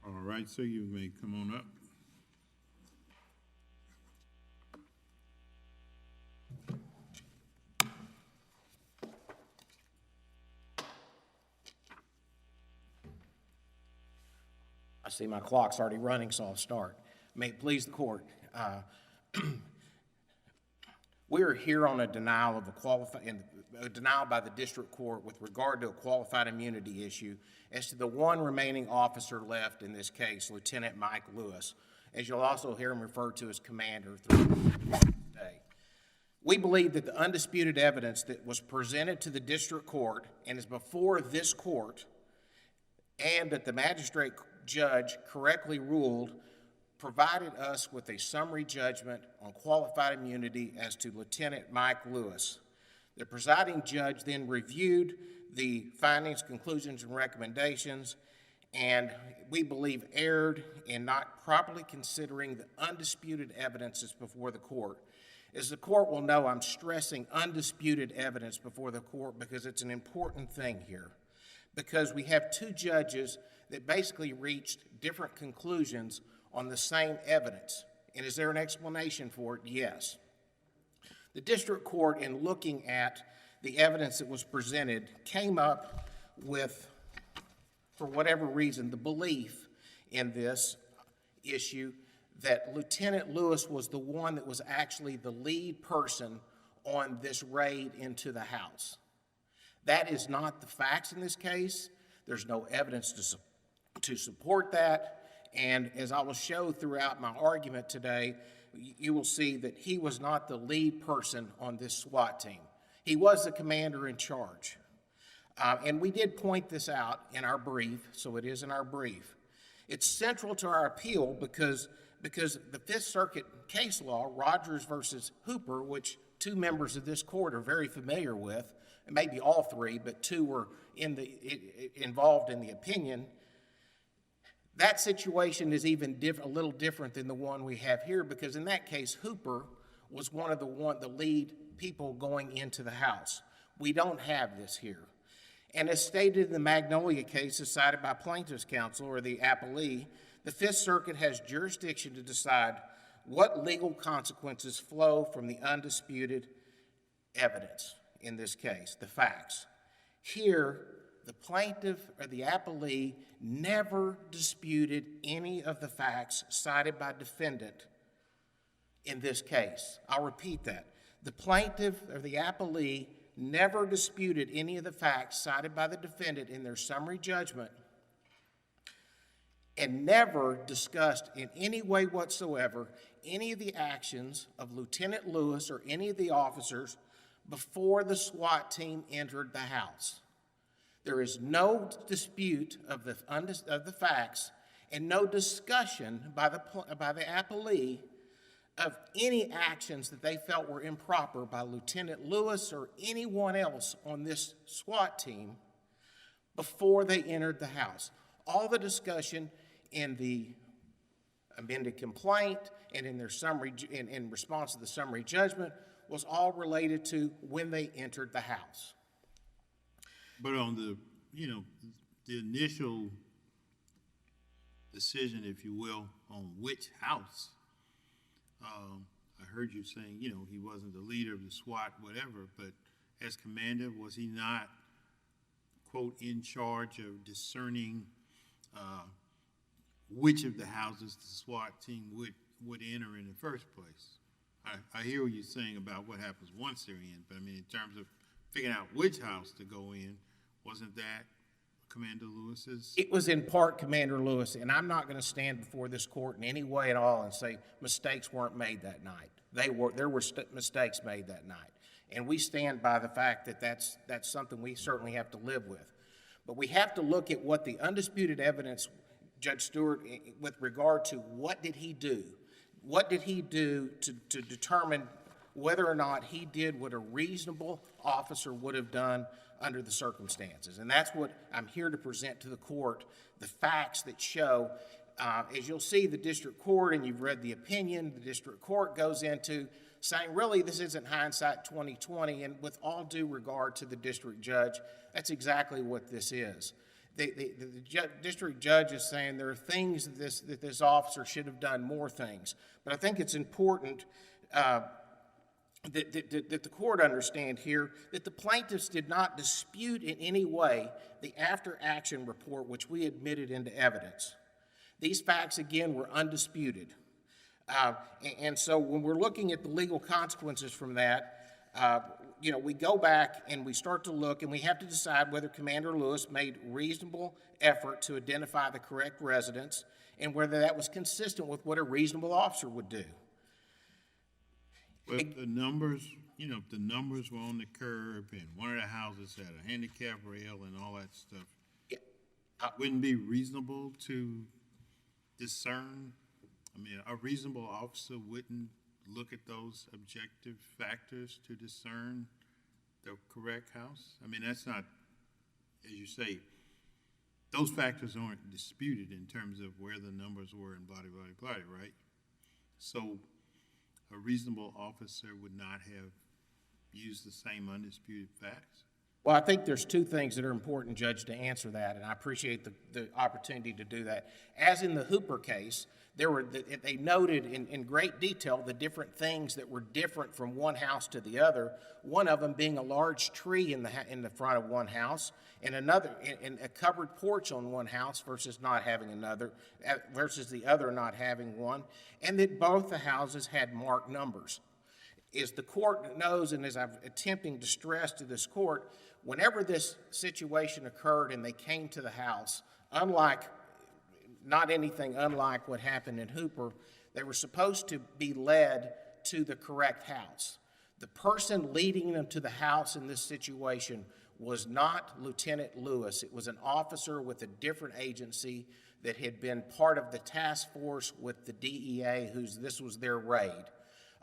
All right, sir, you may come on up. I see my clock's already running, so I'll start. May it please the court. We're here on a denial of a denial by the district court with regard to a qualified immunity issue as to the one remaining officer left in this case, Lieutenant Mike Lewis, as you'll also hear him referred to as Commander today. We believe that the undisputed evidence that was presented to the district court and is before this court, and that the magistrate judge correctly ruled, provided us with a summary judgment on qualified immunity as to Lieutenant Mike Lewis. The presiding judge then reviewed the findings, conclusions, and recommendations, and we believe erred in not properly considering the undisputed evidence that's before the court. As the court will know, I'm stressing undisputed evidence before the court because it's an important thing here. Because we have two judges that basically reached different conclusions on the same evidence. And is there an explanation for it? Yes. The district court, in looking at the evidence that was presented, came up with, for whatever reason, the belief in this issue that Lieutenant Lewis was the one that was actually the lead person on this raid into the house. That is not the facts in this case. There's no evidence to support that. And as I will show throughout my argument today, you will see that he was not the lead person on this SWAT team. He was the commander in charge. And we did point this out in our brief, so it is in our brief. It's central to our appeal because the Fifth Circuit case law, Rogers versus Hooper, which two members of this court are very familiar with, maybe all three, but two were involved in the opinion. That situation is even a little different than the one we have here, because in that case, Hooper was one of the lead people going into the house. We don't have this here. And as stated in the Magnolia case decided by Plaintiff's Counsel, or the appellee, the Fifth Circuit has jurisdiction to decide what legal consequences flow from the undisputed evidence, in this case, the facts. Here, the plaintiff or the appellee never disputed any of the facts cited by defendant in this case. I'll repeat that. The plaintiff or the appellee never disputed any of the facts cited by the defendant in their summary judgment, and never discussed in any way whatsoever any of the actions of Lieutenant Lewis or any of the officers before the SWAT team entered the house. There is no dispute of the facts and no discussion by the appellee of any actions that they felt were improper by Lieutenant Lewis or anyone else on this SWAT team before they entered the house. All the discussion in the amended complaint and in their summary, in response to the summary judgment, was all related to when they entered the house. But on the initial decision, if you will, on which house, I heard you saying, he wasn't the leader of the SWAT, whatever, but as commander, was he not, quote, in charge of discerning which of the houses the SWAT team would enter in the first place? I hear what you're saying about what happens once they're in, but I mean, in terms of figuring out which house to go in, wasn't that Commander Lewis's? It was in part Commander Lewis, and I'm not going to stand before this court in any way at all and say mistakes weren't made that night. There were mistakes made that night, and we stand by the fact that that's something we certainly have to live with. But we have to look at what the undisputed evidence, Judge Stewart, with regard to what did he do? What did he do to determine whether or not he did what a reasonable officer would have done under the circumstances? And that's what I'm here to present to the court, the facts that show, as you'll see the district court, and you've read the opinion, the district court goes into saying, really, this isn't hindsight 2020, and with all due regard to the district judge, that's exactly what this is. district judge is saying there are things that this officer should have done more things. But I think it's important that the court understand here that the plaintiffs did not dispute in any way the after-action report which we admitted into evidence. These facts, again, were undisputed. And so when we're looking at the legal consequences from that, we go back and we start to look, and we have to decide whether Commander Lewis made reasonable effort to identify the correct residence and whether that was consistent with what a reasonable officer would do. Well, the numbers were on the curb, and one of the houses had a handicap rail and all that stuff. Yeah. Wouldn't it be reasonable to discern? I mean, a reasonable officer wouldn't look at those objective factors to discern the correct house? I mean, that's not, as you say, those factors aren't disputed in terms of where the numbers were and blah, blah, blah, blah, right? So a reasonable officer would not have used the same undisputed facts? Well, I think there's two things that are important, Judge, to answer that, and I appreciate the opportunity to do that. As in the Hooper case, they noted in great detail the different things that were different from one house to the other, one of them being a large tree in the front of one house, and another, and a covered porch on one house versus not having another, versus the other not having one, and that both the houses had marked numbers. As the court knows, and as I'm attempting to stress to this court, whenever this situation occurred and they came to the house, not anything unlike what happened in Hooper, they were supposed to be led to the correct house. The person leading them to the house in this situation was not Lieutenant Lewis. It was an officer with a different agency that had been part of the task force with the DEA, this was their raid.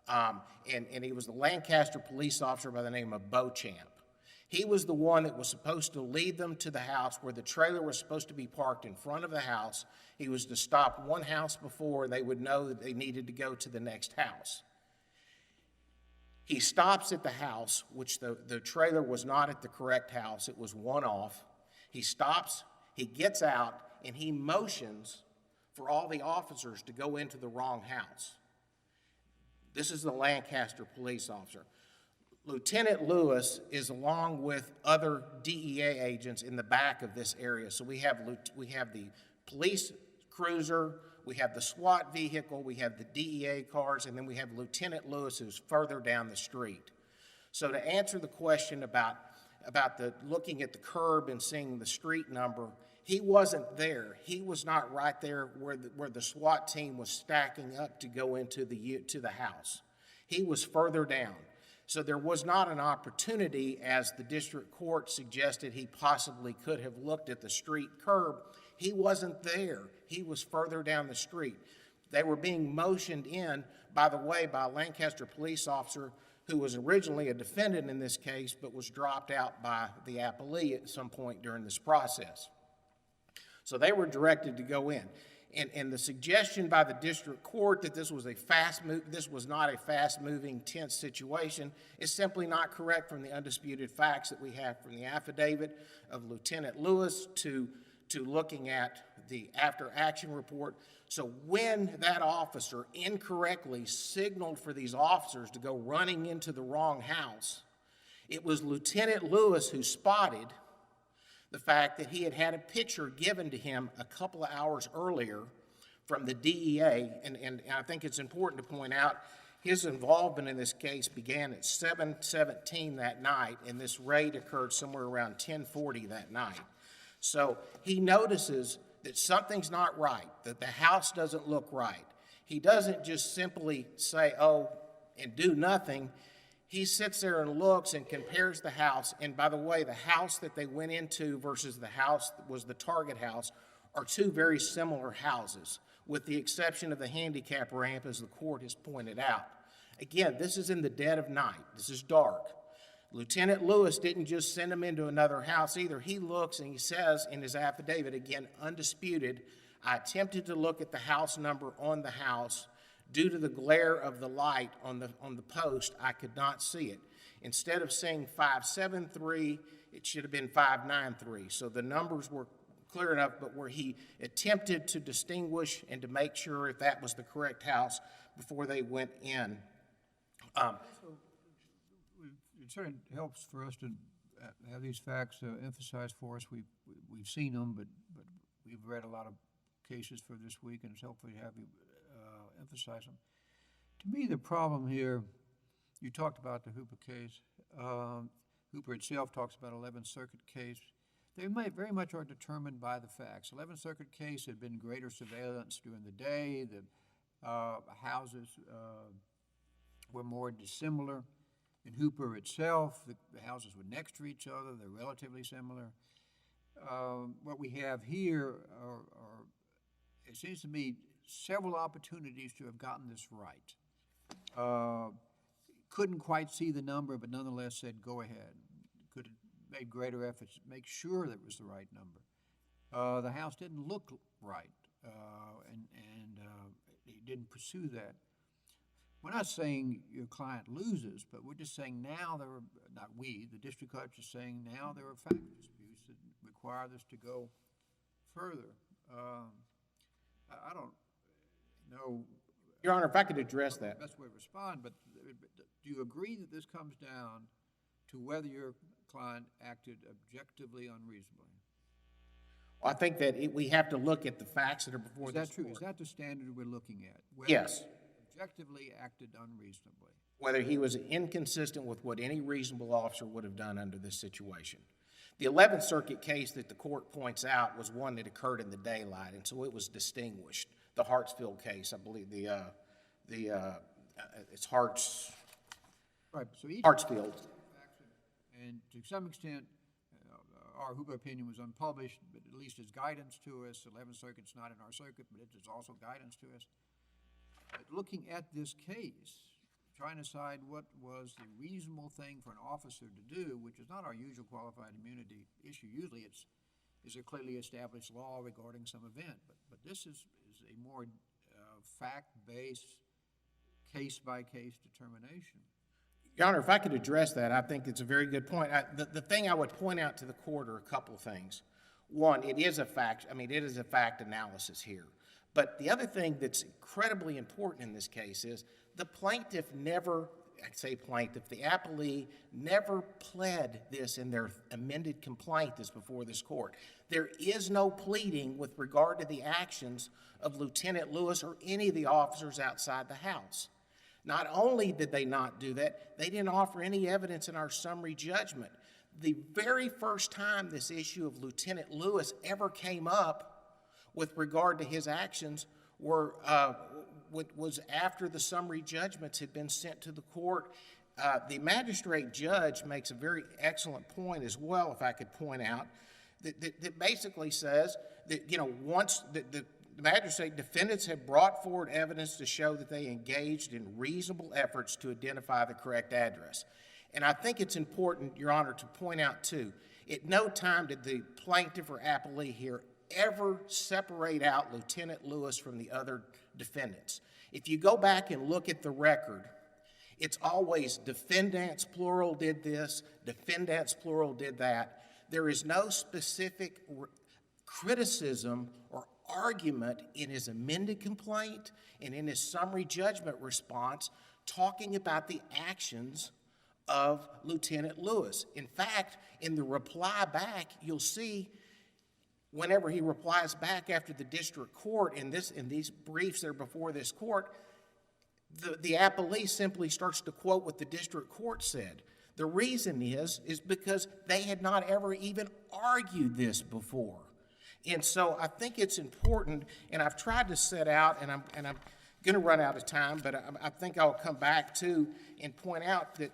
And he was the Lancaster police officer by the name of Beauchamp. He was the one that was supposed to lead them to the house where the trailer was supposed to be parked in front of the house. He was to stop one house before they would know that they needed to go to the next house. He stops at the house, which the trailer was not at the correct house. It was one off. He stops, he gets out, and he motions for all the officers to go into the wrong house. This is the Lancaster police officer. Lieutenant Lewis is along with other DEA agents in the back of this area. So we have the police cruiser, we have the SWAT vehicle, we have the DEA cars, and then we have Lieutenant Lewis who's further down the street. So to answer the question about looking at the curb and seeing the street number, he wasn't there. He was not right there where the SWAT team was stacking up to go into the house. He was further down. So there was not an opportunity, as the district court suggested he possibly could have looked at the street curb. He wasn't there. He was further down the street. They were being motioned in, by the way, by a Lancaster police officer who was originally a defendant in this case but was dropped out by the appellee at some point during this process. So they were directed to go in. And the suggestion by the district court that this was not a fast-moving, tense situation is simply not correct from the undisputed facts that we have from the affidavit of Lieutenant Lewis to looking at the after-action report. So when that officer incorrectly signaled for these officers to go running into the wrong house, it was Lieutenant Lewis who spotted the fact that he had had a picture given to him a couple of hours earlier from the DEA, and I think it's important to point out his involvement in this case began at 7:17 that night, and this raid occurred somewhere around 10:40 that night. So he notices that something's not right, that the house doesn't look right. He doesn't just simply say, oh, and do nothing. He sits there and looks and compares the house. And by the way, the house that they went into versus the house that was the target house are two very similar houses, with the exception of the handicap ramp, as the court has pointed out. Again, this is in the dead of night. This is dark. Lieutenant Lewis didn't just send him into another house either. He looks and he says in his affidavit, again, undisputed, I attempted to look at the house number on the house. Due to the glare of the light on the post, I could not see it. Instead of saying 573, it should have been 593. So the numbers were clear enough, but where he attempted to distinguish and to make sure if that was the correct house before they went in. It certainly helps for us to have these facts emphasized for us. We've seen them, but we've read a lot of cases for this week, and it's helpful to have you emphasize them. To me, the problem here, you talked about the Hooper case. Hooper itself talks about 11th Circuit case. They very much are determined by the facts. 11th Circuit case had been greater surveillance during the day. The houses were more dissimilar. In Hooper itself, the houses were next to each other. They're relatively similar. What we have here are, it seems to me, several opportunities to have gotten this right. Couldn't quite see the number, but nonetheless said, go ahead. Could have made greater efforts to make sure that it was the right number. The house didn't look right, and he didn't pursue that. We're not saying your client loses, but we're just saying now there are, not we, the district court is saying now there are fact disputes that require this to go further. I don't know. Your Honor, if I could address that. Best way to respond, but do you agree that this comes down to whether your client acted objectively unreasonably? Well, I think that we have to look at the facts that are before this court. Is that true? Is that the standard we're looking at? Whether yes. Objectively acted unreasonably. Whether he was inconsistent with what any reasonable officer would have done under this situation. The 11th Circuit case that the court points out was one that occurred in the daylight, and so it was distinguished. The Hartsfield case, I believe it's Harts. Right. So each Hartsfield. And to some extent, our Hooper opinion was unpublished, but at least as guidance to us. 11th Circuit's not in our circuit, but it is also guidance to us. But looking at this case, trying to decide what was the reasonable thing for an officer to do, which is not our usual qualified immunity issue. Usually it's is a clearly established law regarding some event. But this is a more fact-based, case-by-case determination. Your Honor, if I could address that, I think it's a very good point. The thing I would point out to the court are a couple of things. One, it is a fact analysis here. But the other thing that's incredibly important in this case is the plaintiff never, the appellee never pled this in their amended complaint that's before this court. There is no pleading with regard to the actions of Lieutenant Lewis or any of the officers outside the house. Not only did they not do that, they didn't offer any evidence in our summary judgment. The very first time this issue of Lieutenant Lewis ever came up with regard to his actions was after the summary judgments had been sent to the court. The magistrate judge makes a very excellent point as well, if I could point out, that basically says that, once the magistrate defendants have brought forward evidence to show that they engaged in reasonable efforts to identify the correct address. And I think it's important, Your Honor, to point out, too, at no time did the plaintiff or appellee here ever separate out Lieutenant Lewis from the other defendants. If you go back and look at the record, it's always defendants, plural, did this, defendants, plural, did that. There is no specific criticism or argument in his amended complaint and in his summary judgment response talking about the actions of Lieutenant Lewis. In fact, in the reply back, you'll see whenever he replies back after the district court in these briefs that are before this court, the appellee simply starts to quote what the district court said. The reason is because they had not ever even argued this before. And so I think it's important, and I've tried to set out, and I'm going to run out of time, but I think I'll come back to and point out that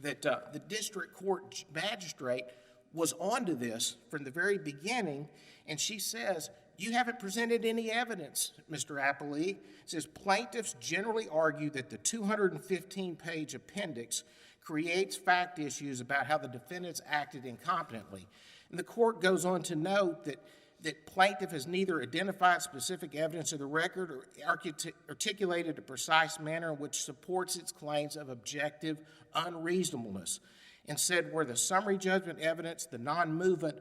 the district court magistrate was onto this from the very beginning, and she says, you haven't presented any evidence, Mr. Appellee. It says, plaintiffs generally argue that the 215-page appendix creates fact issues about how the defendants acted incompetently. And the court goes on to note that plaintiff has neither identified specific evidence of the record or articulated a precise manner in which supports its claims of objective unreasonableness, and said where the summary judgment evidence, the non-movement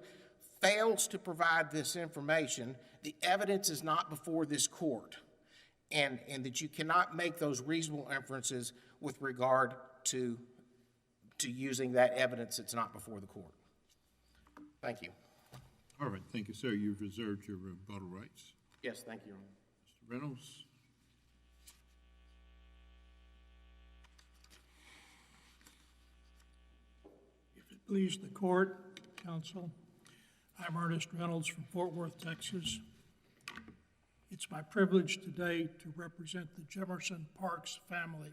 fails to provide this information, the evidence is not before this court, and that you cannot make those reasonable inferences with regard to using that evidence that's not before the court. Thank you. All right, thank you, sir. You've reserved your rebuttal rights. Yes, thank you, Your Honor. Mr. Reynolds? If it please the court, counsel, I'm Ernest Reynolds from Fort Worth, Texas. It's my privilege today to represent the Jimerson Parks family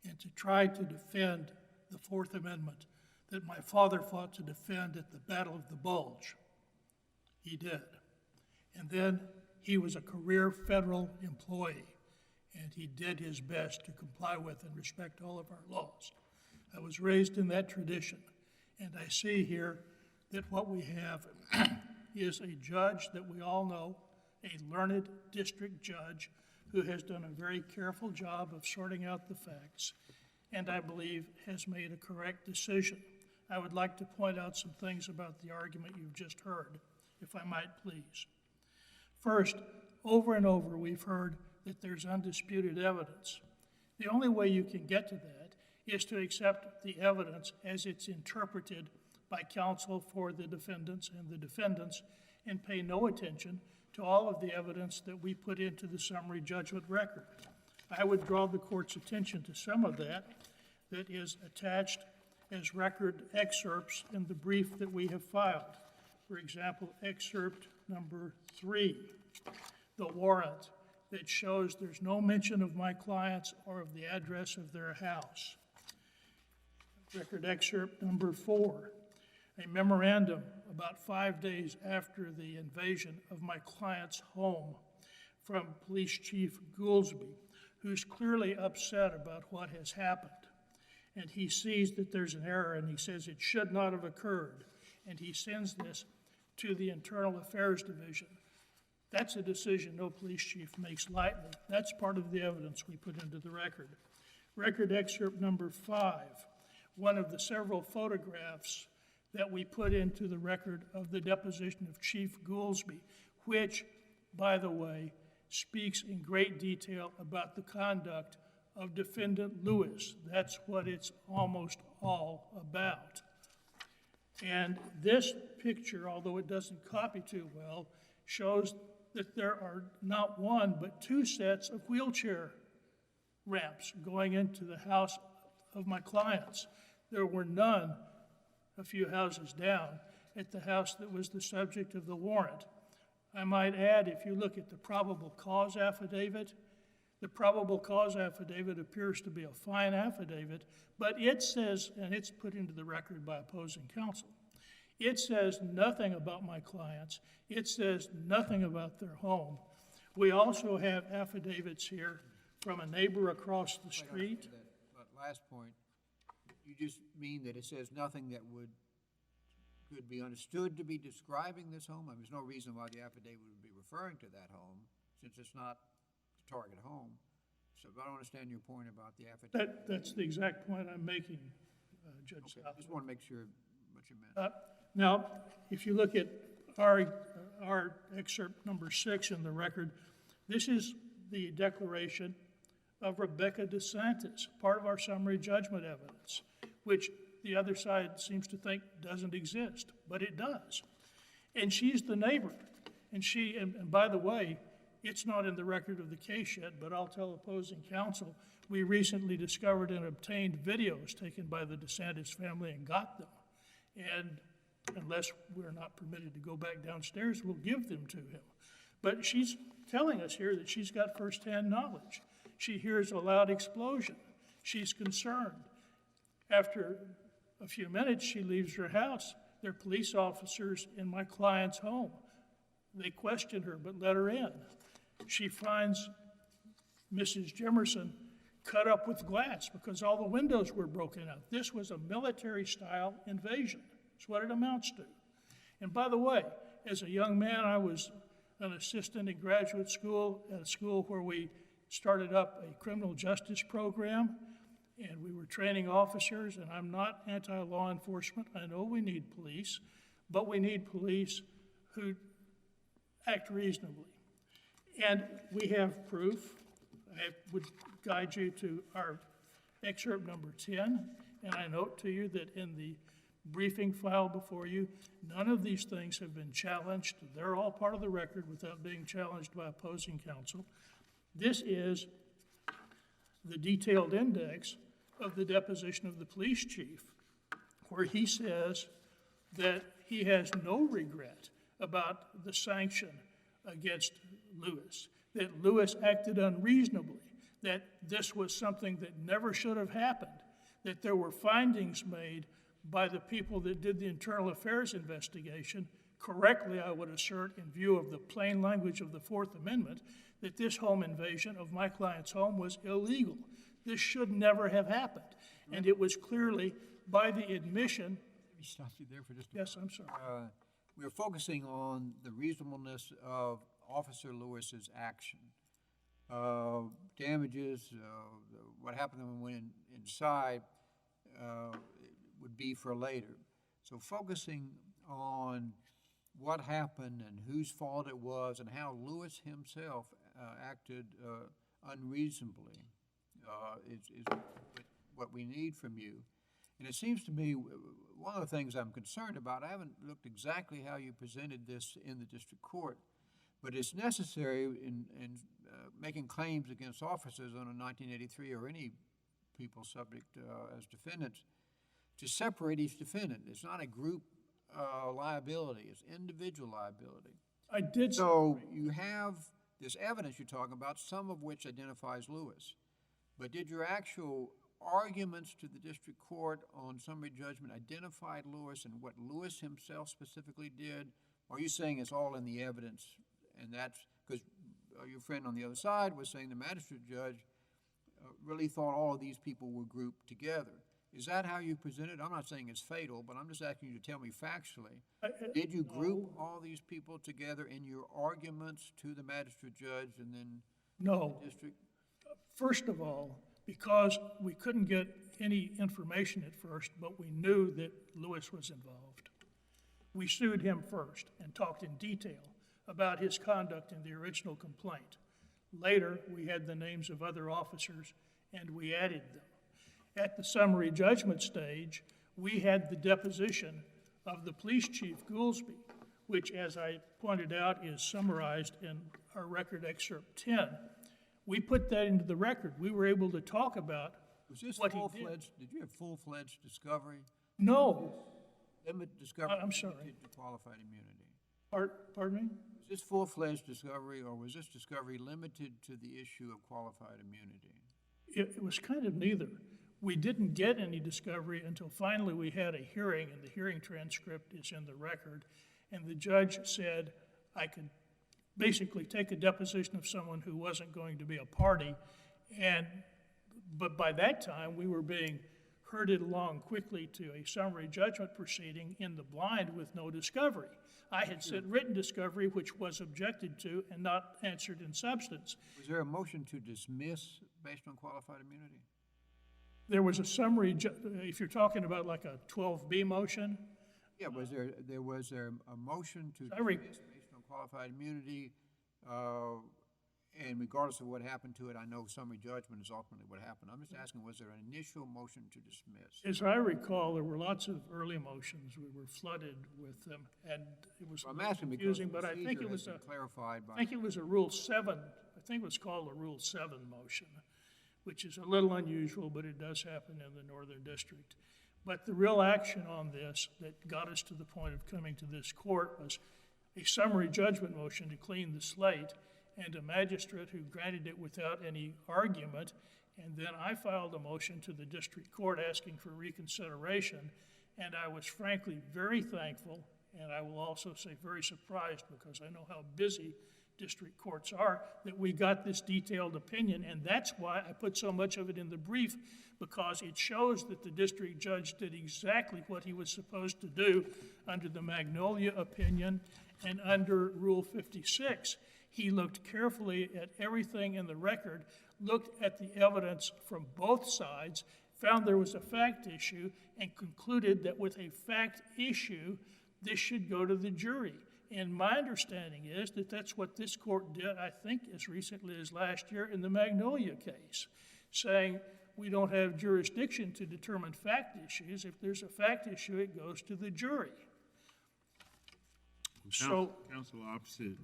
and to try to defend the Fourth Amendment that my father fought to defend at the Battle of the Bulge. He did. And then he was a career federal employee, and he did his best to comply with and respect all of our laws. I was raised in that tradition, and I see here that what we have is a judge that we all know, a learned district judge who has done a very careful job of sorting out the facts, and I believe has made a correct decision. I would like to point out some things about the argument you've just heard, if I might please. First, over and over we've heard that there's undisputed evidence. The only way you can get to that is to accept the evidence as it's interpreted by counsel for the defendants and pay no attention to all of the evidence that we put into the summary judgment record. I would draw the court's attention to some of that is attached as record excerpts in the brief that we have filed. For example, excerpt number 3, the warrant that shows there's no mention of my clients or of the address of their house. Record excerpt number 4, a memorandum about 5 days after the invasion of my client's home from Police Chief Goolsby, who's clearly upset about what has happened. And he sees that there's an error, and he says it should not have occurred. And he sends this to the Internal Affairs Division. That's a decision no police chief makes lightly. That's part of the evidence we put into the record. Record excerpt number 5, one of the several photographs that we put into the record of the deposition of Chief Goolsby, which, by the way, speaks in great detail about the conduct of Defendant Lewis. That's what it's almost all about. And this picture, although it doesn't copy too well, shows that there are not one but 2 sets of wheelchair ramps going into the house of my clients. There were none a few houses down at the house that was the subject of the warrant. I might add, if you look at the probable cause affidavit, the probable cause affidavit appears to be a fine affidavit, but it says, and it's put into the record by opposing counsel, it says nothing about my clients. It says nothing about their home. We also have affidavits here from a neighbor across the street. That last point, you just mean that it says nothing that could be understood to be describing this home? I mean, there's no reason why the affidavit would be referring to that home, since it's not the target home. So I don't understand your point about the affidavit. That's the exact point I'm making, Judge Okay, Southwick. I just want to make sure what you meant. Now, if you look at our excerpt number 6 in the record, this is the declaration of Rebecca DeSantis, part of our summary judgment evidence, which the other side seems to think doesn't exist, but it does. And she's the neighbor. And by the way, it's not in the record of the case yet, but I'll tell opposing counsel, we recently discovered and obtained videos taken by the DeSantis family and got them. And unless we're not permitted to go back downstairs, we'll give them to him. But she's telling us here that she's got firsthand knowledge. She hears a loud explosion. She's concerned. After a few minutes, she leaves her house. There are police officers in my client's home. They question her, but let her in. She finds Mrs. Jimerson cut up with glass because all the windows were broken out. This was a military-style invasion. That's what it amounts to. And by the way, as a young man, I was an assistant in graduate school at a school where we started up a criminal justice program, and we were training officers, and I'm not anti-law enforcement. I know we need police, but we need police who act reasonably. And we have proof. I would guide you to our excerpt number 10, and I note to you that in the briefing file before you, none of these things have been challenged. They're all part of the record without being challenged by opposing counsel. This is the detailed index of the deposition of the police chief, where he says that he has no regret about the sanction against Lewis, that Lewis acted unreasonably, that this was something that never should have happened, that there were findings made by the people that did the internal affairs investigation, correctly, I would assert, in view of the plain language of the Fourth Amendment, that this home invasion of my client's home was illegal. This should never have happened. And it was clearly by the admission. Let me stop you there for just a Yes, I'm sorry. We're focusing on the reasonableness of Officer Lewis's action. Damages, what happened when we went inside would be for later. So focusing on what happened and whose fault it was and how Lewis himself acted unreasonably is what we need from you. And it seems to me, one of the things I'm concerned about, I haven't looked exactly how you presented this in the district court, but it's necessary in making claims against officers under 1983 or any people subject as defendants to separate each defendant. It's not a group liability, it's individual liability. I did. So you have this evidence you're talking about, some of which identifies Lewis. But did your actual arguments to the district court on summary judgment identified Lewis and what Lewis himself specifically did? Or are you saying it's all in the evidence? And that's because your friend on the other side was saying the magistrate judge really thought all of these people were grouped together. Is that how you presented? I'm not saying it's fatal, but I'm just asking you to tell me factually. Did you group all these people together in your arguments to the magistrate judge and then No. the district? First of all, because we couldn't get any information at first, but we knew that Lewis was involved, we sued him first and talked in detail about his conduct in the original complaint. Later, we had the names of other officers and we added them. At the summary judgment stage, we had the deposition of the police chief, Goolsby, which, as I pointed out, is summarized in our record excerpt 10. We put that into the record. We were able to talk about Was this what he full-fledged? Did you have full-fledged discovery? No. Limited discovery? I'm sorry. limited to qualified immunity. Pardon me? Was this full-fledged discovery, or was this discovery limited to the issue of qualified immunity? It was kind of neither. We didn't get any discovery until finally we had a hearing, and the hearing transcript is in the record, and the judge said I could basically take a deposition of someone who wasn't going to be a party, but by that time we were being herded along quickly to a summary judgment proceeding in the blind with no discovery. I had sent written discovery, which was objected to and not answered in substance. Was there a motion to dismiss based on qualified immunity? There was a summary, if you're talking about like a 12B motion, Yeah, was there a motion to I re- dismiss based on qualified immunity? And regardless of what happened to it, I know summary judgment is ultimately what happened. I'm just asking, was there an initial motion to dismiss? as I recall, there were lots of early motions. We were flooded with them, and it was I'm asking because the confusing, but I think procedure it was has been clarified by. I think it was a Rule 7, I think it was called a Rule 7 motion, which is a little unusual, but it does happen in the Northern District. But the real action on this that got us to the point of coming to this court was a summary judgment motion to clean the slate, and a magistrate who granted it without any argument, and then I filed a motion to the district court asking for reconsideration, and I was frankly very thankful, and I will also say very surprised, because I know how busy district courts are, that we got this detailed opinion, and that's why I put so much of it in the brief, because it shows that the district judge did exactly what he was supposed to do under the Magnolia opinion and under Rule 56. He looked carefully at everything in the record, looked at the evidence from both sides, found there was a fact issue, and concluded that with a fact issue, this should go to the jury. And my understanding is that that's what this court did, I think, as recently as last year in the Magnolia case, saying we don't have jurisdiction to determine fact issues. If there's a fact issue, it goes to the jury. So, Counsel opposite.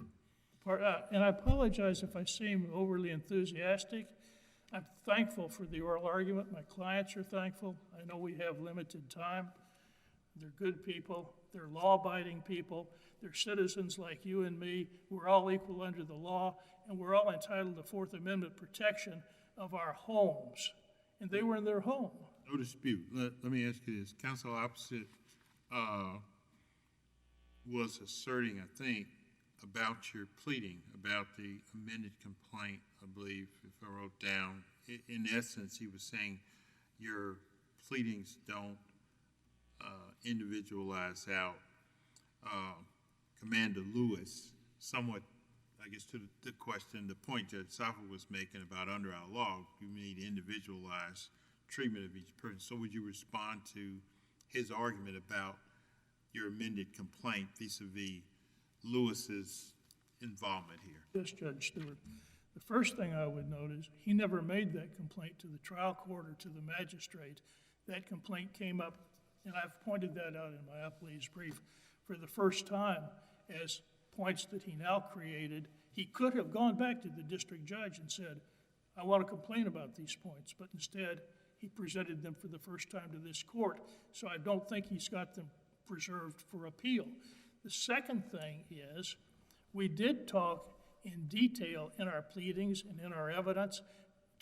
and I apologize if I seem overly enthusiastic. I'm thankful for the oral argument. My clients are thankful. I know we have limited time. They're good people. They're law-abiding people. They're citizens like you and me. We're all equal under the law, and we're all entitled to Fourth Amendment protection of our homes. And they were in their home. No dispute. Let me ask you this. Counsel opposite was asserting, I think, about your pleading, about the amended complaint, I believe, if I wrote down. In essence, he was saying your pleadings don't individualize out Commander Lewis, somewhat, I guess, to the question, the point Judge Southwick was making about under our law, you need individualized treatment of each person. So would you respond to his argument about your amended complaint vis-a-vis Lewis's involvement here? Yes, Judge Stewart. The first thing I would note is he never made that complaint to the trial court or to the magistrate. That complaint came up, and I've pointed that out in my appellee's brief, for the first time as points that he now created. He could have gone back to the district judge and said, I want to complain about these points, but instead he presented them for the first time to this court, so I don't think he's got them preserved for appeal. The second thing is we did talk in detail in our pleadings and in our evidence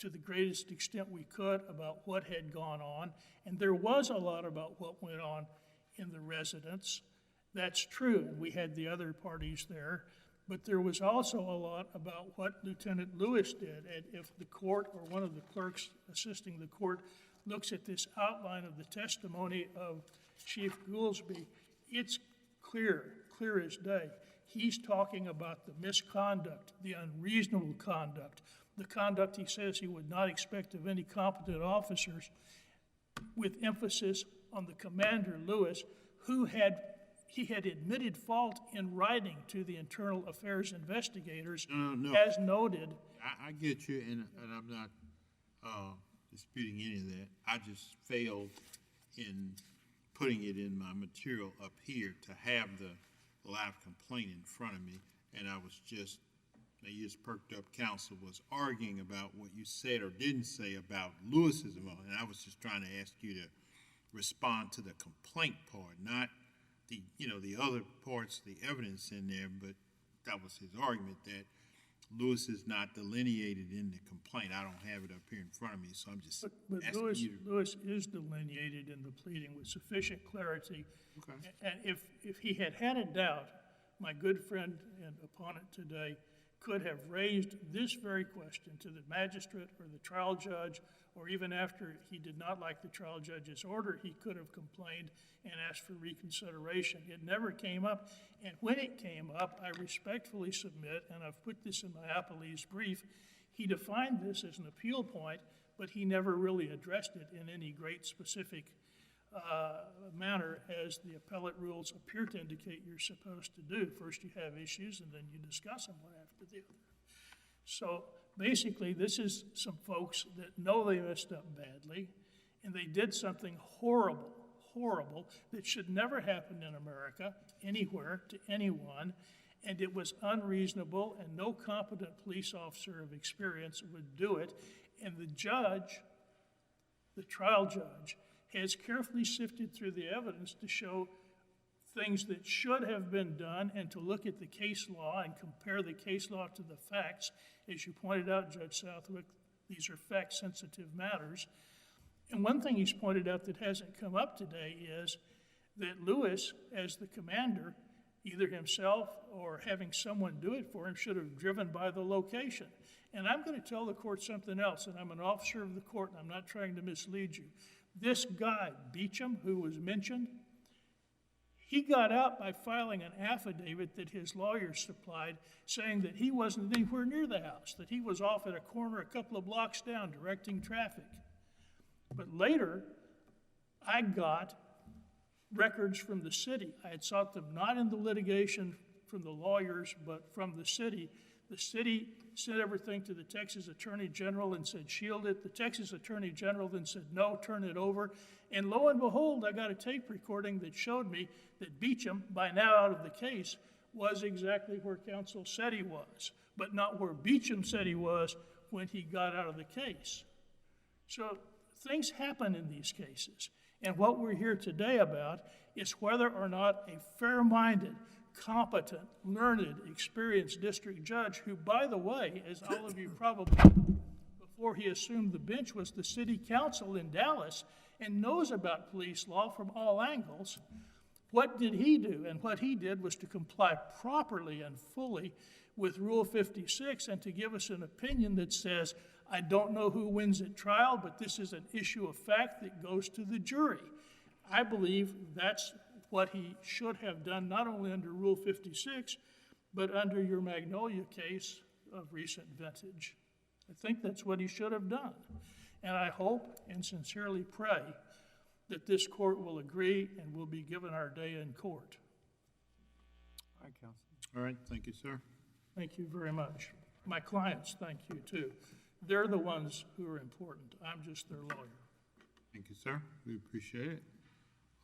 to the greatest extent we could about what had gone on, and there was a lot about what went on in the residence. That's true, and we had the other parties there, but there was also a lot about what Lieutenant Lewis did, and if the court or one of the clerks assisting the court looks at this outline of the testimony of Chief Goolsby, it's clear as day. He's talking about the misconduct, the unreasonable conduct, the conduct he says he would not expect of any competent officers, with emphasis on the Commander Lewis, who had admitted fault in writing to the internal affairs investigators, as noted. I get you, and I'm not disputing any of that. I just failed in putting it in my material up here to have the live complaint in front of me, and I was just, you just perked up. Counsel was arguing about what you said or didn't say about Lewis's involvement, and I was just trying to ask you to respond to the complaint part, not the other parts of the evidence in there, but that was his argument, that Lewis is not delineated in the complaint. I don't have it up here in front of me, so I'm just asking you to... Lewis is delineated in the pleading with sufficient clarity. Okay. And if he had had a doubt, my good friend and opponent today could have raised this very question to the magistrate or the trial judge, or even after he did not like the trial judge's order, he could have complained and asked for reconsideration. It never came up, and when it came up, I respectfully submit, and I've put this in my appellee's brief, he defined this as an appeal point, but he never really addressed it in any great specific manner, as the appellate rules appear to indicate you're supposed to do. First you have issues, and then you discuss them one after the other. So basically, this is some folks that know they messed up badly, and they did something horrible that should never happen in America, anywhere, to anyone, and it was unreasonable, and no competent police officer of experience would do it. And the judge, the trial judge, has carefully sifted through the evidence to show things that should have been done and to look at the case law and compare the case law to the facts. As you pointed out, Judge Southwick, these are fact-sensitive matters. And one thing he's pointed out that hasn't come up today is that Lewis, as the commander, either himself or having someone do it for him, should have driven by the location. And I'm going to tell the court something else, and I'm an officer of the court, and I'm not trying to mislead you. This guy, Beecham, who was mentioned, he got out by filing an affidavit that his lawyer supplied, saying that he wasn't anywhere near the house, that he was off at a corner a couple of blocks down directing traffic. But later, I got records from the city. I had sought them not in the litigation from the lawyers, but from the city. The city sent everything to the Texas Attorney General and said, shield it. The Texas Attorney General then said, no, turn it over. And lo and behold, I got a tape recording that showed me that Beecham, by now out of the case, was exactly where counsel said he was, but not where Beecham said he was when he got out of the case. So things happen in these cases. And what we're here today about is whether or not a fair-minded, competent, learned, experienced district judge, who, by the way, as all of you probably know, before he assumed the bench, was the city council in Dallas and knows about police law from all angles, what did he do? And what he did was to comply properly and fully with Rule 56 and to give us an opinion that says, I don't know who wins at trial, but this is an issue of fact that goes to the jury. I believe that's what he should have done, not only under Rule 56, but under your Magnolia case of recent vintage. I think that's what he should have done. And I hope and sincerely pray that this court will agree and will be given our day in court. All right, counsel. All right, thank you, sir. Thank you very much. My clients thank you, too. They're the ones who are important. I'm just their lawyer. Thank you, sir. We appreciate it.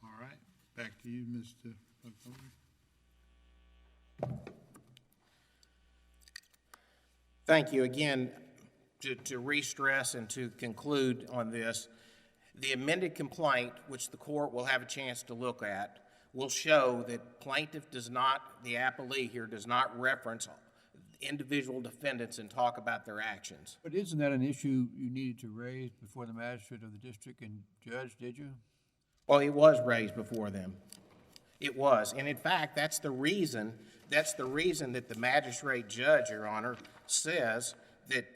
All right, back to you, Mr. Montgomery. Thank you. Again, to re-stress and to conclude on this, the amended complaint, which the court will have a chance to look at, will show that plaintiff does not, the appellee here, does not reference individual defendants and talk about their actions. But isn't that an issue you needed to raise before the magistrate of the district and judge, did you? Well, it was raised before them. It was. And in fact, that's the reason that the magistrate judge, Your Honor, says that,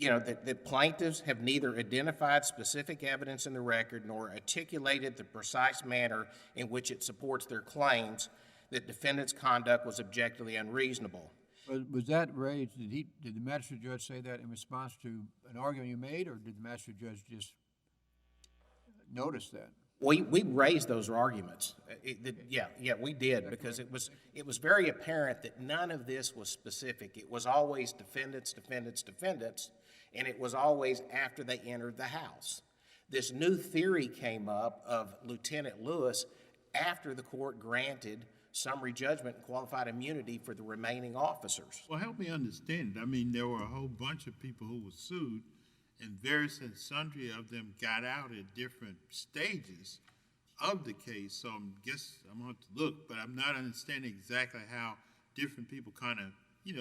that plaintiffs have neither identified specific evidence in the record nor articulated the precise manner in which it supports their claims that defendant's conduct was objectively unreasonable. Was that raised, did the magistrate judge say that in response to an argument you made, or did the magistrate judge just notice that? We raised those arguments. We did, because it was very apparent that none of this was specific. It was always defendants, and it was always after they entered the house. This new theory came up of Lieutenant Lewis after the court granted summary judgment and qualified immunity for the remaining officers. Well, help me understand it. I mean, there were a whole bunch of people who were sued, and various and sundry of them got out at different stages of the case. So I guess I'm going to have to look, but I'm not understanding exactly how different people kind of,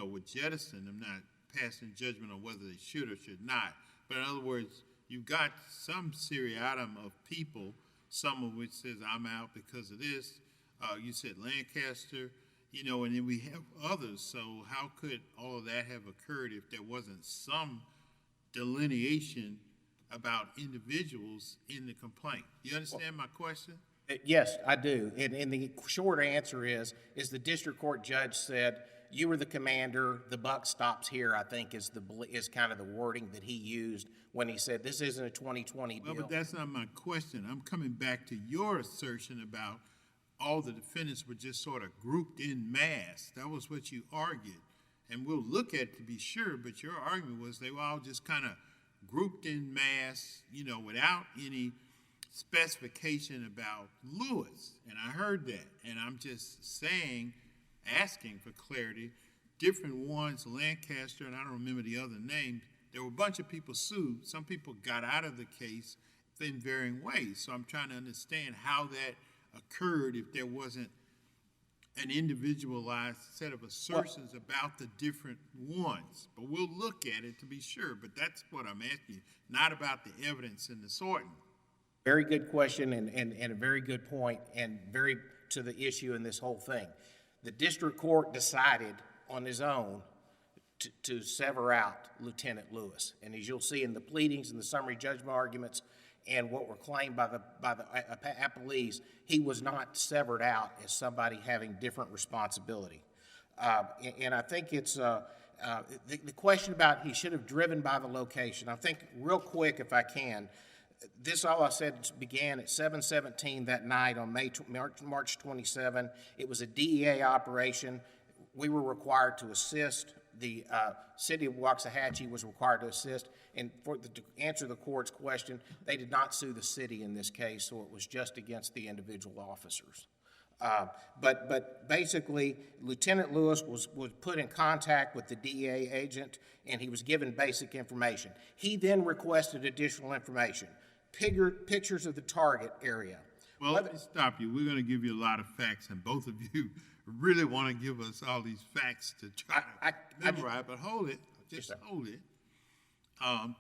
were jettisoned. I'm not passing judgment on whether they should or should not. But in other words, you've got some seriatim of people, some of which says, I'm out because of this. You said Lancaster, and then we have others. So how could all of that have occurred if there wasn't some delineation about individuals in the complaint? You understand my question? Yes, I do. And the short answer is the district court judge said, you were the commander, the buck stops here, I think is kind of the wording that he used when he said this isn't a 2020 deal. Well, but that's not my question. I'm coming back to your assertion about all the defendants were just sort of grouped in mass. That was what you argued. And we'll look at it to be sure, but your argument was they were all just kind of grouped in mass, without any specification about Lewis. And I heard that. And I'm just asking for clarity, different ones, Lancaster, and I don't remember the other names, there were a bunch of people sued. Some people got out of the case in varying ways. So I'm trying to understand how that occurred if there wasn't an individualized set of assertions about the different ones. But we'll look at it to be sure. But that's what I'm asking you, not about the evidence and the sorting. Very good question and a very good point and very to the issue in this whole thing. The district court decided on his own to sever out Lieutenant Lewis. And as you'll see in the pleadings and the summary judgment arguments and what were claimed by the appellees, he was not severed out as somebody having different responsibility. And I think it's the question about he should have driven by the location. I think real quick, if I can, This, all I said, began at 7:17 that night on March 27. It was a DEA operation. We were required to assist. The city of Waxahachie was required to assist. And to answer the court's question, they did not sue the city in this case, so it was just against the individual officers. But basically, Lieutenant Lewis was put in contact with the DEA agent, and he was given basic information. He then requested additional information, pictures of the target area. Well, let me stop you. We're going to give you a lot of facts, and both of you really want to give us all these facts to try to memorize, but hold it. Just hold it.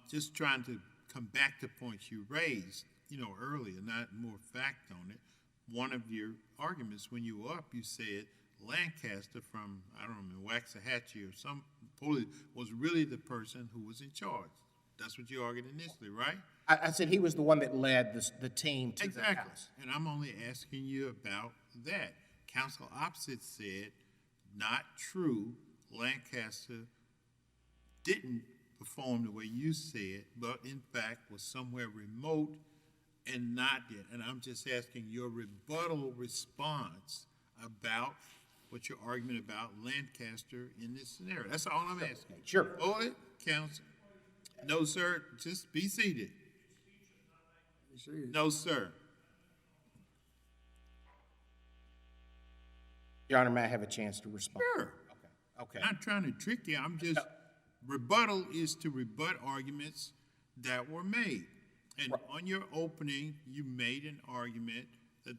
Just trying to come back to points you raised, earlier, not more fact on it. One of your arguments when you were up, you said Lancaster from, I don't know, Waxahachie or some police was really the person who was in charge. That's what you argued initially, right? I said he was the one that led the team to the house. And I'm only asking you about that. Counsel opposite said, not true, Lancaster didn't perform the way you said, but in fact was somewhere remote and not did. And I'm just asking your rebuttal response about what your argument about Lancaster in this scenario. That's all I'm asking. Sure. Hold it, counsel. No, sir. Just be seated. No, sir. Your Honor, may I have a chance to respond? Sure. Okay. I'm not trying to trick you. I'm just, rebuttal is to rebut arguments that were made. And on your opening, you made an argument that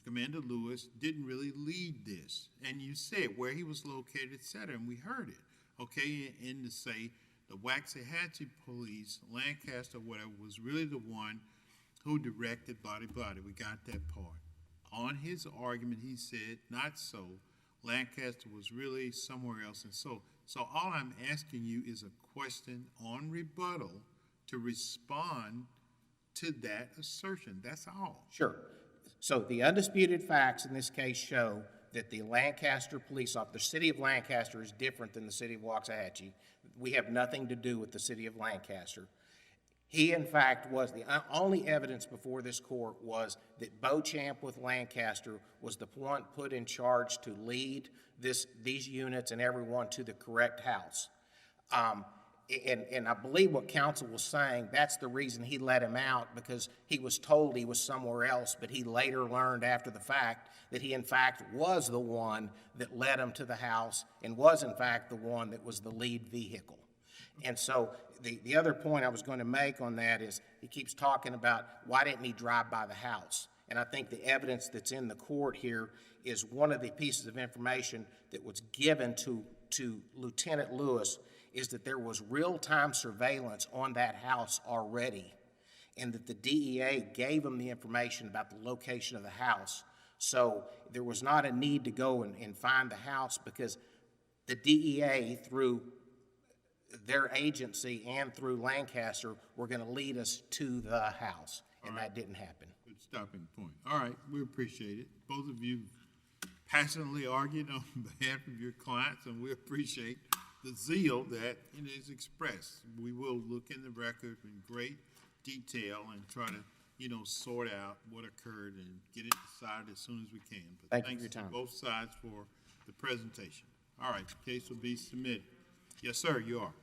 Commander Lewis didn't really lead this. And you said where he was located, et cetera, and we heard it. Okay, and to say the Waxahachie police, Lancaster, whatever, was really the one who directed body. We got that part. On his argument, he said, not so. Lancaster was really somewhere else. And so all I'm asking you is a question on rebuttal to respond to that assertion. That's all. Sure. So the undisputed facts in this case show that the Lancaster police officer, the city of Lancaster is different than the city of Waxahachie. We have nothing to do with the city of Lancaster. He, in fact, was the only evidence before this court was that Beauchamp with Lancaster was the one put in charge to lead these units and everyone to the correct house. And I believe what counsel was saying, that's the reason he let him out, because he was told he was somewhere else, but he later learned after the fact that he, in fact, was the one that led him to the house and was, in fact, the one that was the lead vehicle. And so the other point I was going to make on that is he keeps talking about why didn't he drive by the house? And I think the evidence that's in the court here is one of the pieces of information that was given to Lieutenant Lewis is that there was real-time surveillance on that house already, and that the DEA gave him the information about the location of the house. So there was not a need to go and find the house, because the DEA, through their agency and through Lancaster, were going to lead us to the house, and that didn't happen. Good stopping point. All right, we appreciate it. Both of you passionately argued on behalf of your clients, and we appreciate the zeal that is expressed. We will look in the record in great detail and try to, sort out what occurred and get it decided as soon as we can. But Thank you for your time. Thanks to both sides for the presentation. All right, the case will be submitted. Yes, sir, you are.